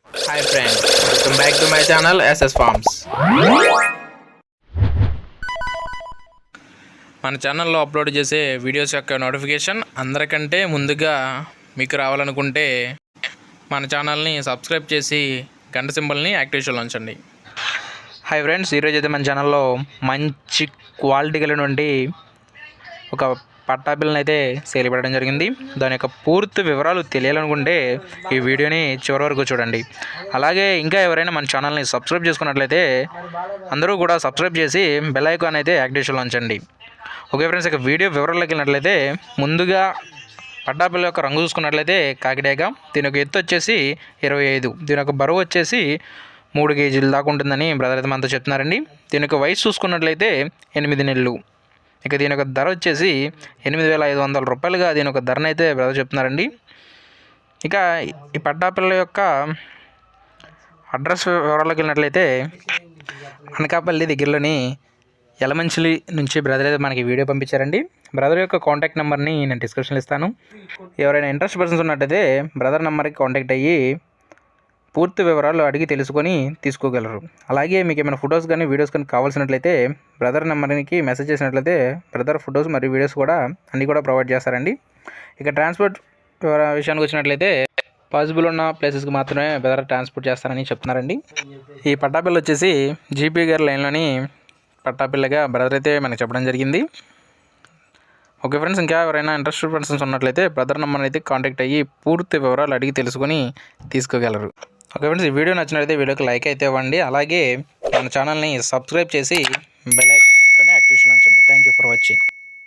Hi friends, welcome back to my channel SS farms. మన ఛానల్లో upload చేసే videos యొక్క నోటిఫికేషన్ అందరికంటే ముందుగా మీకు రావాలనుకుంటే మన ఛానల్ని సబ్స్క్రైబ్ చేసి గంట సింబల్ని యాక్టివేషన్లో ఉంచండి. హాయ్ ఫ్రెండ్స్, ఈరోజు అయితే మన ఛానల్లో మంచి క్వాలిటీ కలిగినటువంటి ఒక పట్టా పిల్లని అయితే సేల్ పెట్టడం జరిగింది. దాని యొక్క పూర్తి వివరాలు తెలియాలనుకుంటే ఈ వీడియోని చివరి వరకు చూడండి. అలాగే ఇంకా ఎవరైనా మన ఛానల్ని సబ్స్క్రైబ్ చేసుకున్నట్లయితే అందరూ కూడా సబ్స్క్రైబ్ చేసి బెల్ ఐకాన్ అయితే యాక్టివేషన్లో ఉంచండి. ఓకే ఫ్రెండ్స్, ఇక వీడియో వివరాల్లోకి వెళ్ళినట్లయితే ముందుగా పట్టా పిల్ల యొక్క రంగు చూసుకున్నట్లయితే కాకిడేగ. దీని యొక్క ఎత్తు వచ్చేసి 25. దీని యొక్క బరువు వచ్చేసి 3 కేజీల దాకా ఉంటుందని బ్రదర్ అయితే మనతో చెప్తున్నారండి. దీని యొక్క వయసు చూసుకున్నట్లయితే 8 నెలలు. ఇక దీని యొక్క ధర వచ్చేసి 8,500 రూపాయలుగా దీని యొక్క ధరను అయితే బ్రదర్ చెప్తున్నారండి. ఇక ఈ పట్టాపిల్ల యొక్క అడ్రస్ వివరాల్లోకి వెళ్ళినట్లయితే అనకాపల్లి దగ్గరలోని యలమంచిలి నుంచి బ్రదర్ అయితే మనకి వీడియో పంపించారండి. బ్రదర్ యొక్క కాంటాక్ట్ నెంబర్ని నేను డిస్క్రిప్షన్లో ఇస్తాను. ఎవరైనా ఇంట్రెస్ట్ పర్సన్స్ ఉన్నట్టయితే బ్రదర్ నెంబర్కి కాంటాక్ట్ అయ్యి పూర్తి వివరాలు అడిగి తెలుసుకొని తీసుకోగలరు. అలాగే మీకు ఏమైనా ఫొటోస్ కానీ వీడియోస్ కానీ కావాల్సినట్లయితే బ్రదర్ నెంబర్కి మెసేజ్ చేసినట్లయితే బ్రదర్ ఫొటోస్ మరియు వీడియోస్ కూడా అన్నీ కూడా ప్రొవైడ్ చేస్తారండి. ఇక ట్రాన్స్పోర్ట్ విషయానికి వచ్చినట్లయితే పాసిబుల్ ఉన్న ప్లేసెస్కి మాత్రమే బ్రదర్ ట్రాన్స్పోర్ట్ చేస్తారని చెప్తున్నారండి. ఈ పట్టాపిల్ల వచ్చేసి జీపీ గారి లైన్లోని పట్టాపిల్లగా బ్రదర్ అయితే మనకు చెప్పడం జరిగింది. ఓకే ఫ్రెండ్స్, ఇంకా ఎవరైనా ఇంట్రెస్టెడ్ పర్సన్స్ ఉన్నట్లయితే బ్రదర్ నెంబర్ అయితే కాంటాక్ట్ అయ్యి పూర్తి వివరాలు అడిగి తెలుసుకొని తీసుకోగలరు. ఓకే ఫ్రెండ్స్, ఈ వీడియో నచ్చినట్లయితే వీడియోకి లైక్ అయితే ఇవ్వండి. అలాగే మన ఛానల్ని సబ్స్క్రైబ్ చేసి బెల్ ఐకాన్ యాక్టివేషన్ ఉంచండి. Thank you for watching.